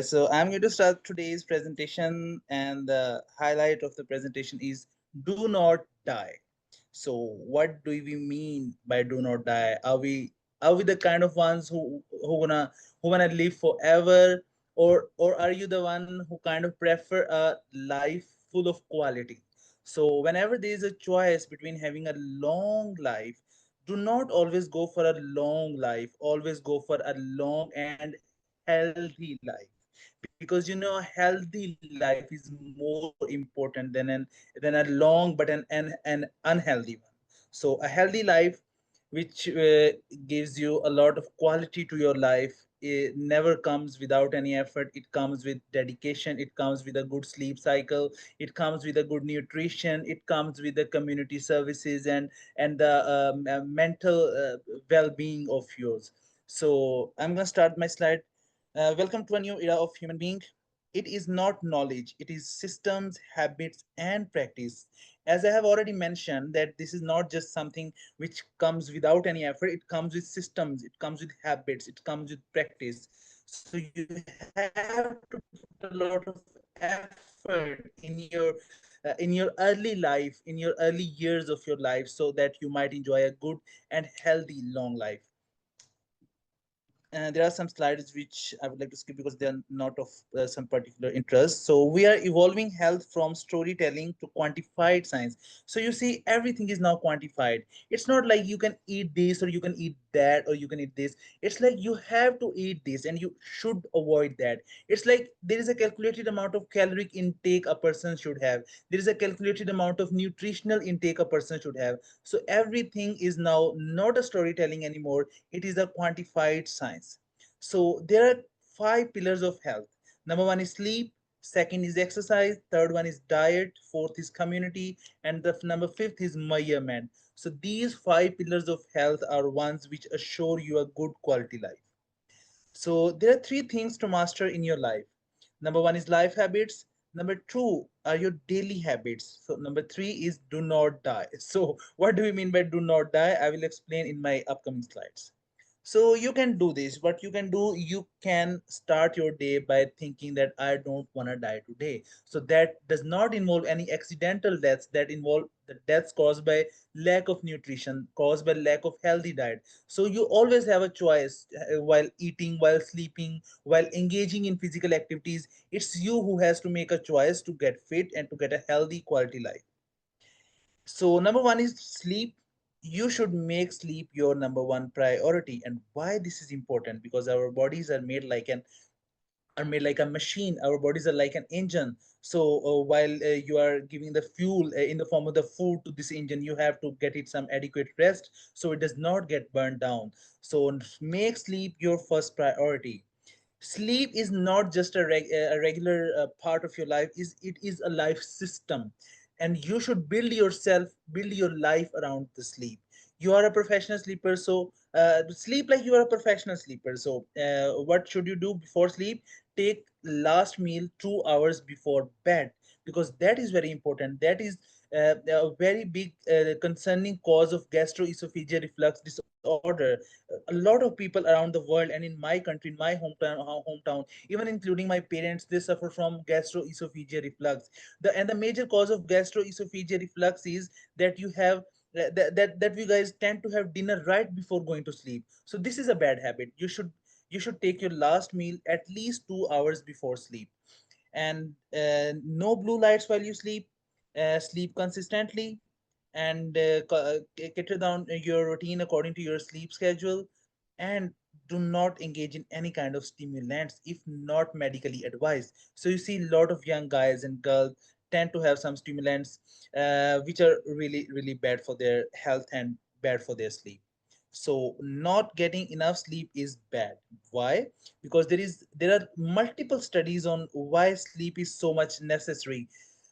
So I'm going to start today's presentation, and the highlight of the presentation is do not die. So what do we mean by do not die? Are we the kind of ones who gonna live forever, or are you the one who kind of prefer a life full of quality? So whenever there is a choice between having a long life, do not always go for a long life. Always go for a long and healthy life, because a healthy life is more important than a long but an unhealthy one. So a healthy life which gives you a lot of quality to your life, it never comes without any effort. It comes with dedication, it comes with a good sleep cycle, it comes with a good nutrition, it comes with the community services and the mental well-being of yours. So I'm going to start my slide. Welcome to a new era of human being. It is not knowledge, it is systems, habits, and practice. As I have already mentioned, that this is not just something which comes without any effort. It comes with systems, it comes with habits, it comes with practice. So you have to put a lot of effort in your early life, in your early years of your life, so that you might enjoy a good and healthy long life. There are some slides which I would like to skip because they are not of some particular interest. So we are evolving health from storytelling to quantified science. So you see, everything is now quantified. It's not like you can eat this or you can eat that or you can eat this. It's like you have to eat this and you should avoid that. It's like there is a calculated amount of caloric intake a person should have. There is a calculated amount of nutritional intake a person should have. So everything is now not a storytelling anymore, it is a quantified science. So there are five pillars of health. Number one is sleep, second is exercise, third one is diet, fourth is community, and the number fifth is measurement. So these five pillars of health are ones which assure you a good quality life. So there are three things to master in your life. Number one is life habits. Number two are your daily habits. So number three is do not die. So what do we mean by do not die? I will explain in my upcoming slides. So you can do this. What you can do, you can start your day by thinking that I don't want to die today. So that does not involve any accidental deaths, that involve the deaths caused by lack of nutrition, caused by lack of healthy diet. So you always have a choice while eating, while sleeping, while engaging in physical activities. It's you who has to make a choice to get fit and to get a healthy quality life. So number one is sleep. You should make sleep your number one priority. And why this is important? Because our bodies are made like a machine. Our bodies are like an engine. So while you are giving the fuel in the form of the food to this engine, you have to get it some adequate rest so it does not get burned down. So make sleep your first priority. Sleep is not just a regular part of your life, is it is a life system, and you should build your life around the sleep. You are a professional sleeper, so sleep like you are a professional sleeper. So what should you do before sleep? Take last meal 2 hours before bed, because that is very important. That is a very big concerning cause of gastroesophageal reflux disorder. A lot of people around the world, and in my country, in my hometown, even including my parents, they suffer from gastroesophageal reflux. The major cause of gastroesophageal reflux is that you have that you guys tend to have dinner right before going to sleep. So this is a bad habit. You should take your last meal at least 2 hours before sleep. And no blue lights while you sleep. Sleep consistently, and cater down your routine according to your sleep schedule, and do not engage in any kind of stimulants if not medically advised. So you see, a lot of young guys and girls tend to have some stimulants which are really really bad for their health and bad for their sleep. So not getting enough sleep is bad. Why? Because there are multiple studies on why sleep is so much necessary.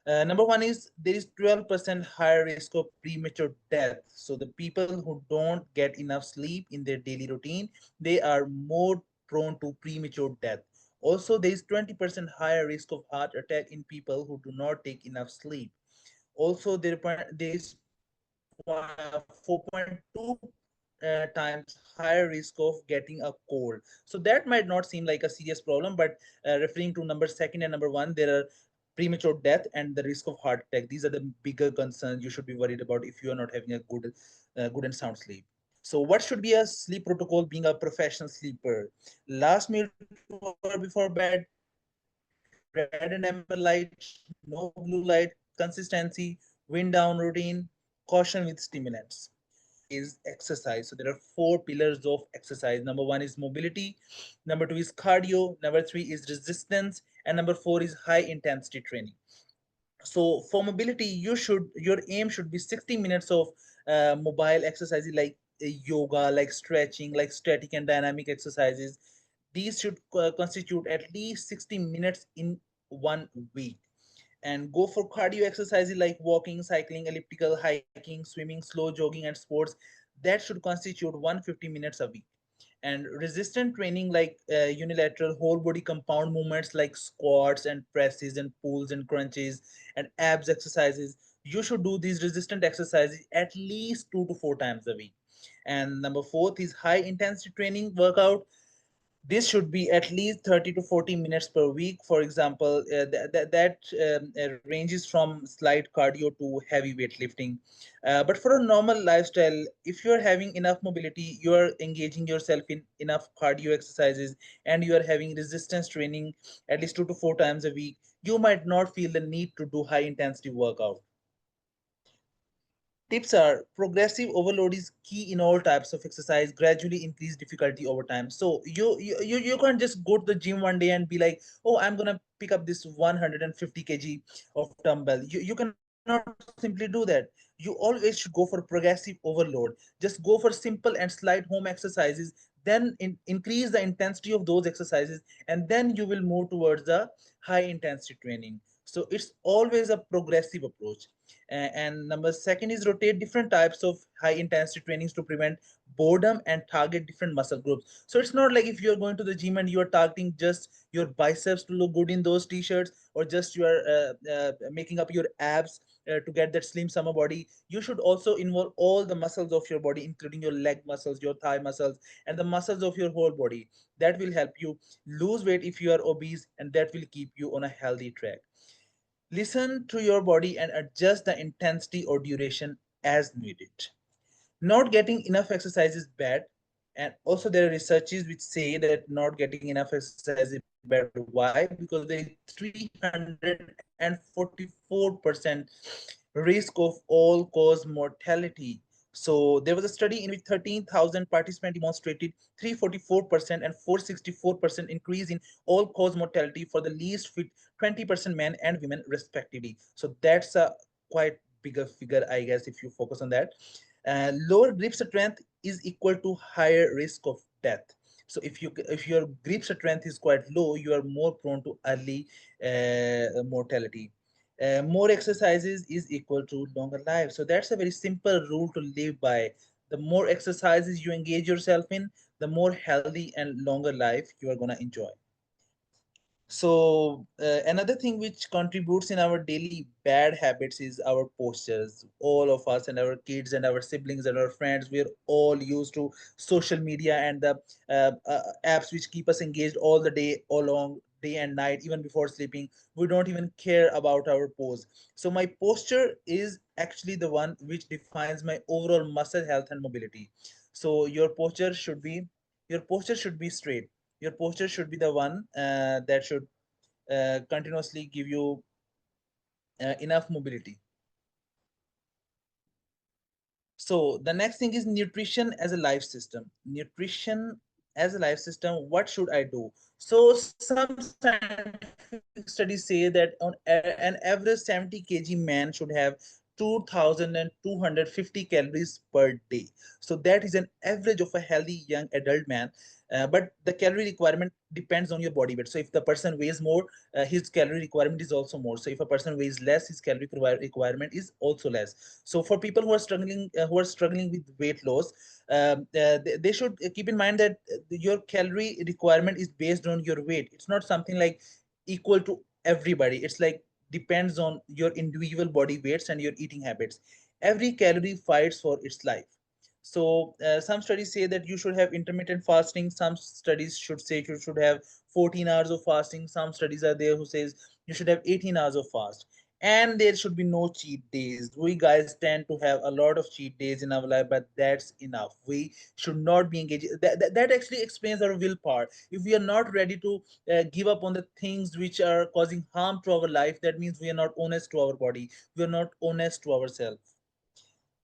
Number one is there is 12% higher risk of premature death. So the people who don't get enough sleep in their daily routine, they are more prone to premature death. Also, there is 20% higher risk of heart attack in people who do not take enough sleep. Also, there is 4.2% times higher risk of getting a cold. So that might not seem like a serious problem, but referring to number second and number one, there are premature death and the risk of heart attack. These are the bigger concerns you should be worried about if you are not having a good and sound sleep. So what should be a sleep protocol being a professional sleeper? Last meal before bed, red and amber light, no blue light, consistency, wind down routine, caution with stimulants. Number two is exercise. So there are four pillars of exercise. Number one is mobility, number two is cardio, number three is resistance, and number four is high intensity training. So for mobility, your aim should be 60 minutes of mobile exercises like yoga, like stretching, like static and dynamic exercises. These should constitute at least 60 minutes in 1 week. And go for cardio exercises like walking, cycling, elliptical, hiking, swimming, slow jogging, and sports. That should constitute 150 minutes a week. And resistant training like unilateral whole body compound movements like squats and presses and pulls and crunches and abs exercises, you should do these resistant exercises at least 2 to 4 times a week. And number fourth is high intensity training workout. This should be at least 30 to 40 minutes per week. For example, that ranges from slight cardio to heavy weightlifting. But for a normal lifestyle, if you're having enough mobility, you're engaging yourself in enough cardio exercises, and you are having resistance training at least 2 to 4 times a week, you might not feel the need to do high intensity workout. Tips are progressive overload is key in all types of exercise, gradually increase difficulty over time. So you can't just go to the gym one day and be like, oh, I'm gonna pick up this 150 kg of dumbbell. You cannot simply do that. You always should go for progressive overload. Just go for simple and slight home exercises, then increase the intensity of those exercises, and then you will move towards the high intensity training. So it's always a progressive approach. And number second is rotate different types of high intensity trainings to prevent boredom and target different muscle groups. So it's not like if you're going to the gym and you're targeting just your biceps to look good in those t-shirts, or just you are making up your abs to get that slim summer body. You should also involve all the muscles of your body, including your leg muscles, your thigh muscles, and the muscles of your whole body. That will help you lose weight if you are obese, and that will keep you on a healthy track. Listen to your body and adjust the intensity or duration as needed. Not getting enough exercise is bad. And also there are researches which say that not getting enough exercise is bad. Why? Because there is 344% risk of all cause mortality. So there was a study in which 13,000 participants demonstrated 344% and 464% increase in all cause mortality for the least fit 20% men and women respectively. So that's a quite bigger figure, I guess, if you focus on that. Lower grip strength is equal to higher risk of death. So if your grip strength is quite low, you are more prone to early mortality. More exercises is equal to longer life. So that's a very simple rule to live by. The more exercises you engage yourself in, the more healthy and longer life you are going to enjoy. So another thing which contributes in our daily bad habits is our postures. All of us and our kids and our siblings and our friends, we're all used to social media and the apps which keep us engaged all the day, all long day and night, even before sleeping. We don't even care about our pose. So my posture is actually the one which defines my overall muscle health and mobility. So your posture should be straight. Your posture should be the one that should continuously give you enough mobility. So the next thing is nutrition as a life system. Nutrition as a life system, what should I do? So some scientific studies say that on an average 70 kg man should have 2,250 calories per day. So that is an average of a healthy young adult man. But the calorie requirement depends on your body weight. So if the person weighs more, his calorie requirement is also more. So if a person weighs less, his calorie requirement is also less. So for people who are struggling with weight loss, they should keep in mind that your calorie requirement is based on your weight. It's not something like equal to everybody. It's like depends on your individual body weights and your eating habits. Every calorie fights for its life. So some studies say that you should have intermittent fasting. Some studies should say you should have 14 hours of fasting. Some studies are there who says you should have 18 hours of fast. And there should be no cheat days. We guys tend to have a lot of cheat days in our life, but that's enough. We should not be engaged. That actually explains our willpower. If we are not ready to give up on the things which are causing harm to our life, that means we are not honest to our body. We are not honest to ourselves.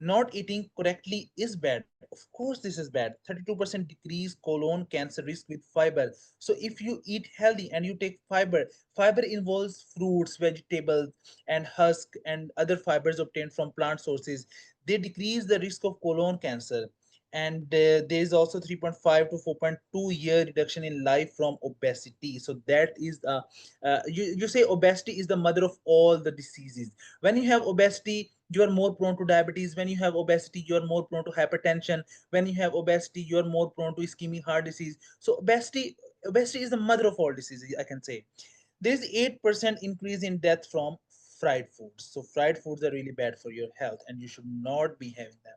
Not eating correctly is bad. Of course, this is bad. 32% decrease colon cancer risk with fiber. So, if you eat healthy and you take fiber, fiber involves fruits, vegetables, and husk and other fibers obtained from plant sources. They decrease the risk of colon cancer. And there is also 3.5 to 4.2 year reduction in life from obesity. So, that is you say obesity is the mother of all the diseases. When you have obesity, you are more prone to diabetes. When you have obesity, you are more prone to hypertension. When you have obesity, you are more prone to ischemic heart disease. So obesity is the mother of all diseases, I can say. There is 8% increase in death from fried foods. So fried foods are really bad for your health and you should not be having them.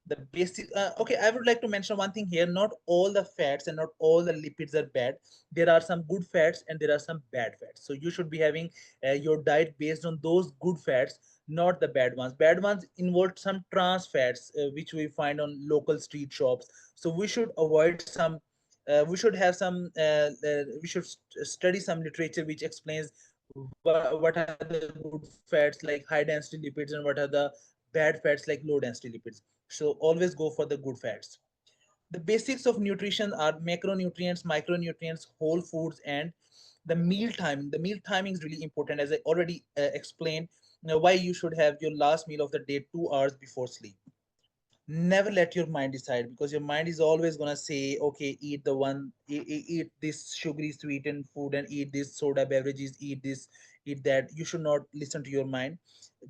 The basic okay, I would like to mention one thing here. Not all the fats and not all the lipids are bad. There are some good fats and there are some bad fats, so you should be having your diet based on those good fats, not the bad ones. Bad ones involve some trans fats, which we find on local street shops. So we should avoid some we should have some we should study some literature which explains what are the good fats like high density lipids and what are the bad fats like low density lipids. So always go for the good fats. The basics of nutrition are macronutrients, micronutrients, whole foods, and the meal timing. The meal timing is really important, as I already explained. Why you should have your last meal of the day 2 hours before sleep. Never let your mind decide, because your mind is always gonna say, okay, eat the one, eat this sugary sweetened food and eat this soda beverages, eat this, eat that. You should not listen to your mind.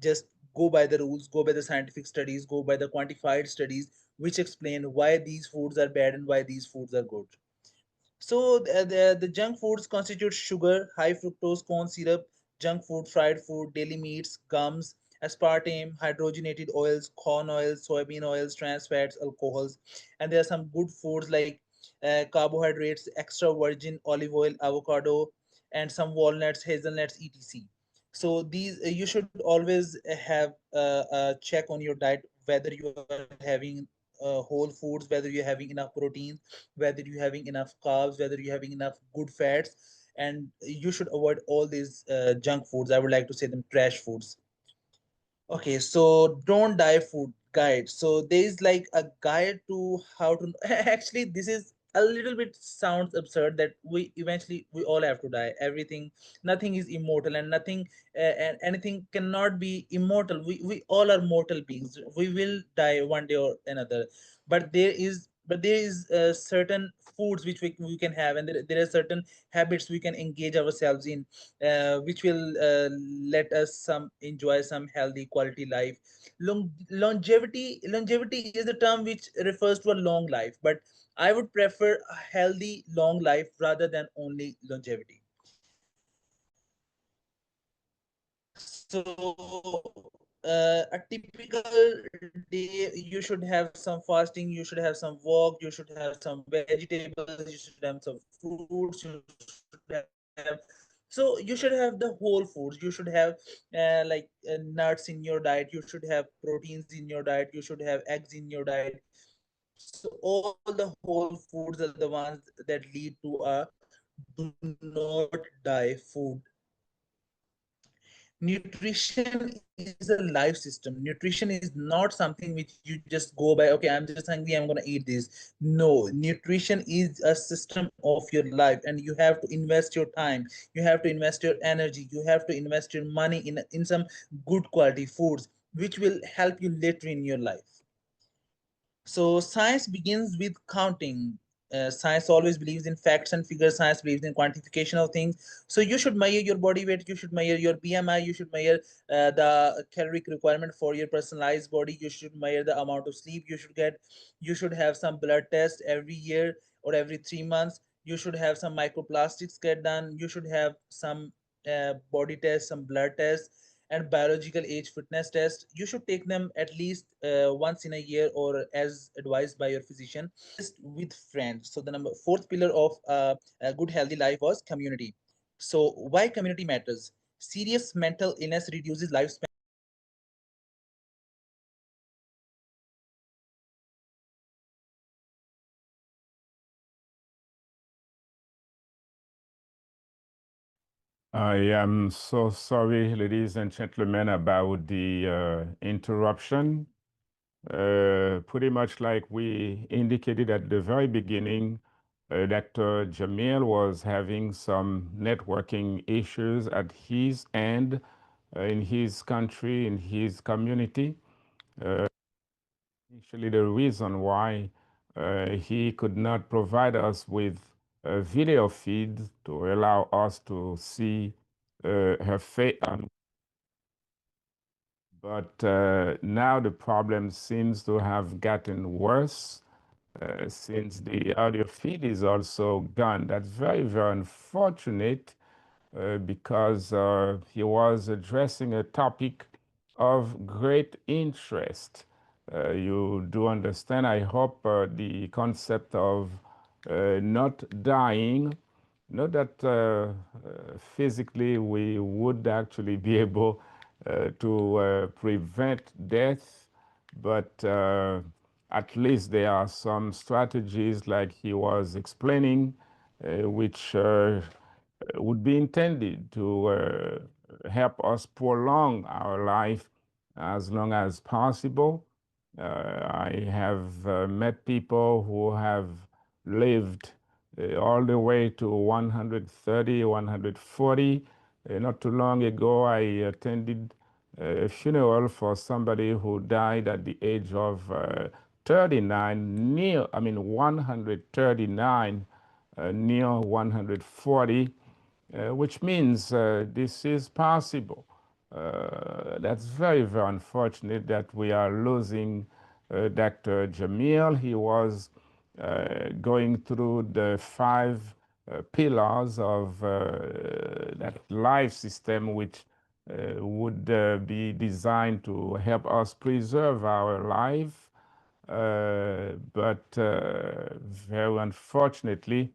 Just go by the rules, go by the scientific studies, go by the quantified studies which explain why these foods are bad and why these foods are good. So the junk foods constitute sugar, high fructose corn syrup, junk food, fried food, daily meats, gums, aspartame, hydrogenated oils, corn oils, soybean oils, trans fats, alcohols. And there are some good foods like carbohydrates, extra virgin olive oil, avocado, and some walnuts, hazelnuts, etc. So these you should always have a check on your diet, whether you are having whole foods, whether you're having enough protein, whether you're having enough carbs, whether you're having enough good fats. And you should avoid all these junk foods. I would like to say them trash foods. Okay, so don't die food guide. So there is like a guide to how to actually this is a little bit sounds absurd that we all have to die. Everything, nothing is immortal and nothing and anything cannot be immortal. We all are mortal beings. We will die one day or another. But there is certain foods which we can have, and there are certain habits we can engage ourselves in, which will let us some enjoy some healthy quality life. Longevity is the term which refers to a long life, but I would prefer a healthy long life rather than only longevity. A typical day, you should have some fasting, you should have some walk, you should have some vegetables, you should have some fruits, you should have. So you should have the whole foods. You should have nuts in your diet. You should have proteins in your diet. You should have eggs in your diet. So all the whole foods are the ones that lead to a do not die food. Nutrition is a life system. Nutrition is not something which you just go by, okay, I'm just hungry, I'm going to eat this. No, nutrition is a system of your life, and you have to invest your time, you have to invest your energy, you have to invest your money in some good quality foods which will help you later in your life. So science begins with counting. Science always believes in facts and figures. Science believes in quantification of things. So you should measure your body weight. You should measure your BMI. You should measure the caloric requirement for your personalized body. You should measure the amount of sleep you should get. You should have some blood test every year or every 3 months. You should have some microplastics get done. You should have some body tests, some blood tests, And biological age fitness test, you should take them at least once in a year or as advised by your physician. With friends. So the number fourth pillar of a good healthy life was community. So why community matters? Serious mental illness reduces lifespan. I am so sorry, ladies and gentlemen, about the interruption. Pretty much like we indicated at the very beginning, Dr. Jamil was having some networking issues at his end, in his country, in his community. Actually, the reason why he could not provide us with a video feed to allow us to see her face. But now the problem seems to have gotten worse since the audio feed is also gone. That's very, very unfortunate because he was addressing a topic of great interest. You do understand, I hope, the concept of not dying, not that physically we would actually be able to prevent death, but at least there are some strategies, like he was explaining, which would be intended to help us prolong our life as long as possible. I have met people who have lived all the way to 130, 140. Not too long ago, I attended a funeral for somebody who died at the age of 39, near, I mean, 139, near 140, which means this is possible. That's very, very unfortunate that we are losing Dr. Jamil. He was going through the five pillars of that life system, which would be designed to help us preserve our life. But very unfortunately,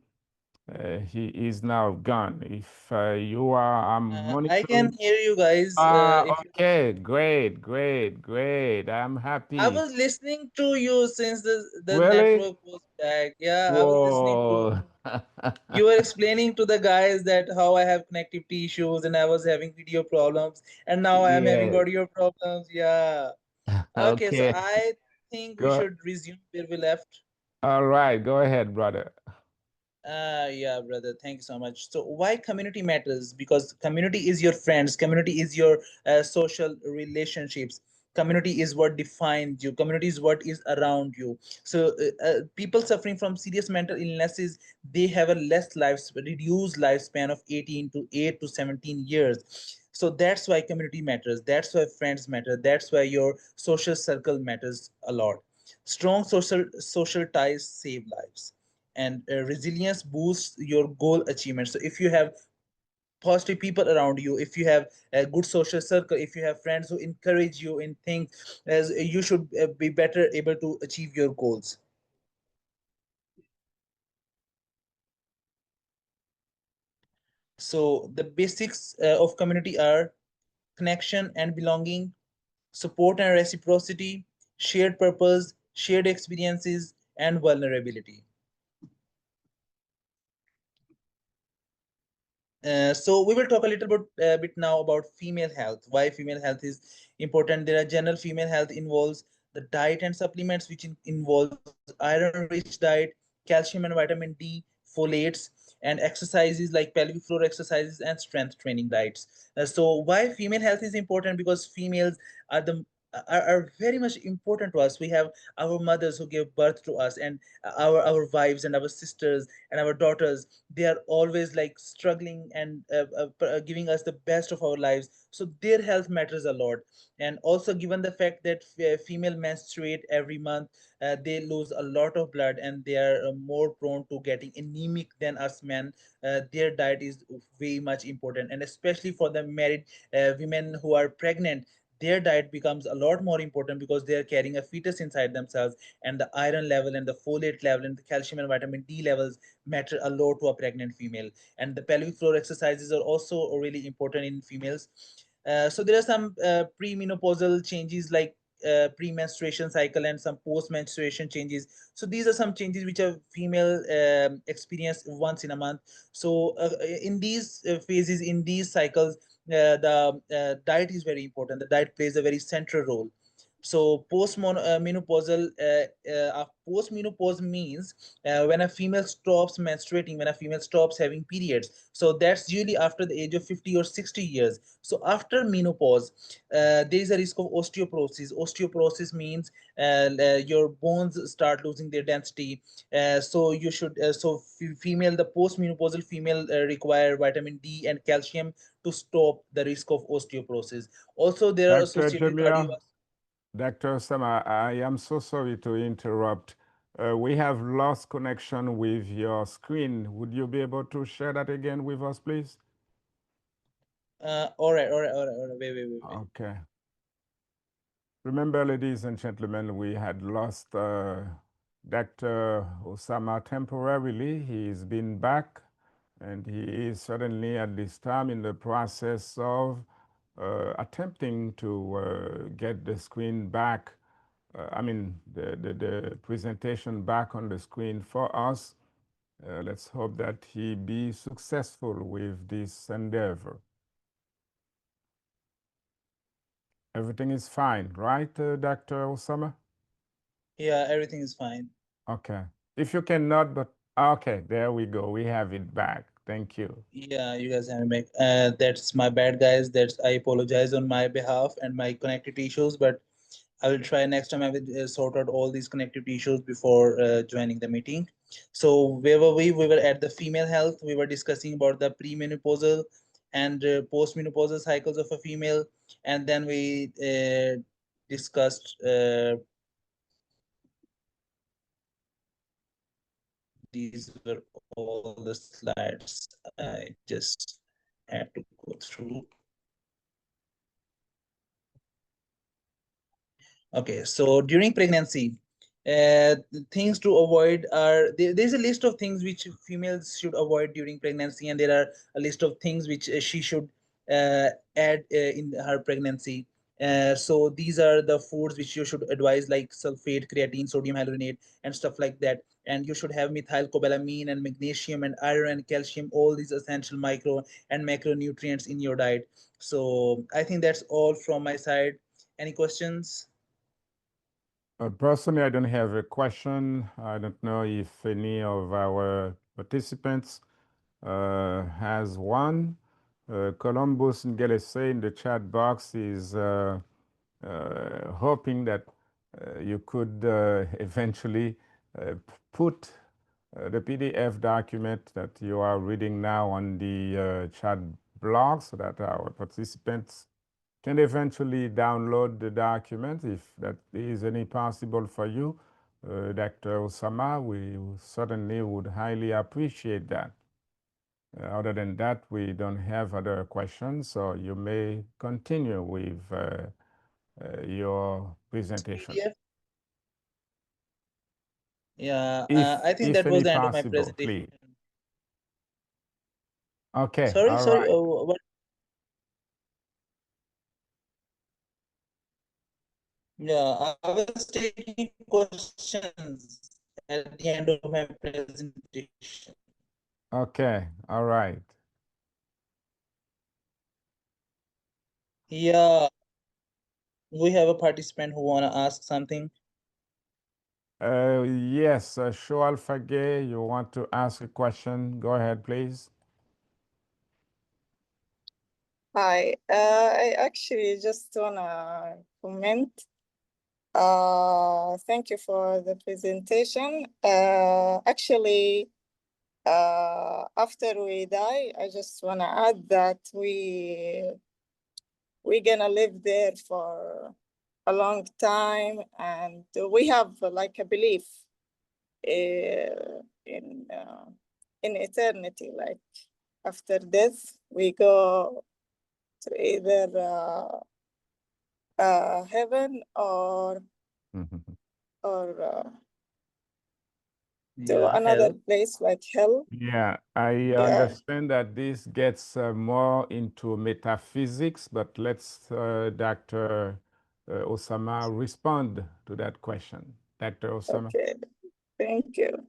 he is now gone. If you are, I'm I can monitoring. hear you guys. If you, Okay, great, great, great. I'm I happy. was listening to you since the Really? network was back. Yeah, I was listening to Whoa. you were explaining to the guys that how I have connectivity issues and I was having video problems and now I am having Yeah. audio problems. Yeah. Okay, so Okay. I think we Go. should resume where we left. All right. Go ahead, brother. Yeah, brother. Thank you so much. So, why community matters? Because community is your friends, community is your social relationships. Community is what defines you. Community is what is around you. So, people suffering from serious mental illnesses, they have a less life, reduced lifespan of 18 to 8 to 17 years. So that's why community matters. That's why friends matter. That's why your social circle matters a lot. Strong social ties save lives, and resilience boosts your goal achievement. So if you have positive people around you, if you have a good social circle, if you have friends who encourage you in things, as you should be better able to achieve your goals. So the basics of community are connection and belonging, support and reciprocity, shared purpose, shared experiences, and vulnerability. So we will talk a little bit now about female health. Why female health is important? There are general female health involves the diet and supplements, which involves iron-rich diet, calcium and vitamin D, folates, and exercises like pelvic floor exercises and strength training diets. So why female health is important? Because females are the are very much important to us. We have our mothers who gave birth to us, and our wives and our sisters and our daughters. They are always like struggling and giving us the best of our lives. So their health matters a lot. And also, given the fact that female menstruate every month, they lose a lot of blood and they are more prone to getting anemic than us men. Their diet is way much important, and especially for the married women who are pregnant, their diet becomes a lot more important because they are carrying a fetus inside themselves, and the iron level and the folate level and the calcium and vitamin D levels matter a lot to a pregnant female. And the pelvic floor exercises are also really important in females. So there are some premenopausal changes like pre-menstruation cycle and some post-menstruation changes. So these are some changes which a female experience once in a month. So in these phases, in these cycles, the diet is very important. The diet plays a very central role. So post-menopausal, post-menopause means when a female stops menstruating, when a female stops having periods. So that's usually after the age of 50 or 60 years. So after menopause, there is a risk of osteoporosis. Osteoporosis means your bones start losing their density. So you should, female, the post-menopausal female require vitamin D and calcium to stop the risk of osteoporosis. Also, there are Dr. associated Jamia, cardiovascular. Dr. Sama, I am so sorry to interrupt. We have lost connection with your screen. Would you be able to share that again with us, please? All right. Wait. Okay. Remember, ladies and gentlemen, we had lost Dr. Osama temporarily. He's been back, and he is certainly at this time in the process of attempting to get the screen back. I mean, the presentation back on the screen for us. Let's hope that he be successful with this endeavor. Everything is fine, right, Dr. Osama? Yeah, everything is fine. Okay. If you cannot, but okay, there we go. We have it back. Thank you. Yeah, you guys have me. That's my bad, guys. That's I apologize on my behalf and my connectivity issues, but I will try next time. I will sort out all these connectivity issues before joining the meeting. So where were we? We were at the female health. We were discussing about the premenopausal and postmenopausal cycles of a female, and then we discussed. These were all the slides I just had to go through. Okay, so during pregnancy, things to avoid are there's a list of things which females should avoid during pregnancy, and there are a list of things which she should add in her pregnancy. So these are the foods which you should advise, like sulfate, creatine, sodium hyaluronate, and stuff like that. And you should have methylcobalamin and magnesium and iron and calcium, all these essential micro and macronutrients in your diet. So I think that's all from my side. Any questions? Personally, I don't have a question. I don't know if any of our participants has one. Columbus Ngelese in the chat box is hoping that you could eventually put the PDF document that you are reading now on the chat blog so that our participants can eventually download the document if that is any possible for you. Dr. Osama, we certainly would highly appreciate that. Other than that, we don't have other questions, so you may continue with your presentation. PDF. Yeah, I think If that was any the end of my possible, presentation. please. Okay, Sorry, all sorry. right. What? Yeah, I was taking questions at the end of my presentation. Okay, all right. Yeah, we have a participant who wanna ask something. Yes, Shoal Fage, you want to ask a question? Go ahead, please. Hi, I actually just wanna comment. Thank you for the presentation. Actually, after we die, I just want to add that we're gonna live there for a long time, and we have like a belief in eternity. Like after death, we go to either heaven Mhm. or to Yeah, another hell. place like hell. Yeah, I Yeah. understand that this gets more into metaphysics, but let's Dr. Osama respond to that question. Dr. Osama, Okay. Thank you.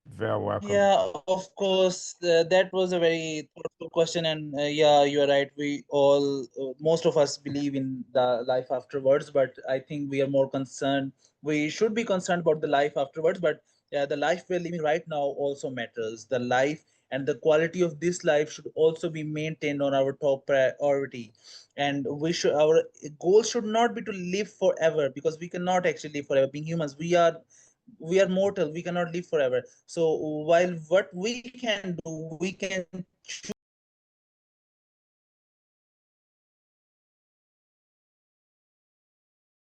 very welcome. Yeah, of course. That was a very thoughtful question, and yeah, you are right. We all, most of us, believe in the life afterwards, but I think we are more concerned. We should be concerned about the life afterwards, but yeah, the life we're living right now also matters. The life and the quality of this life should also be maintained on our top priority, and we should, our goal should not be to live forever, because we cannot actually live forever. Being humans, we are mortal, we cannot live forever. So while what we can do, we can choose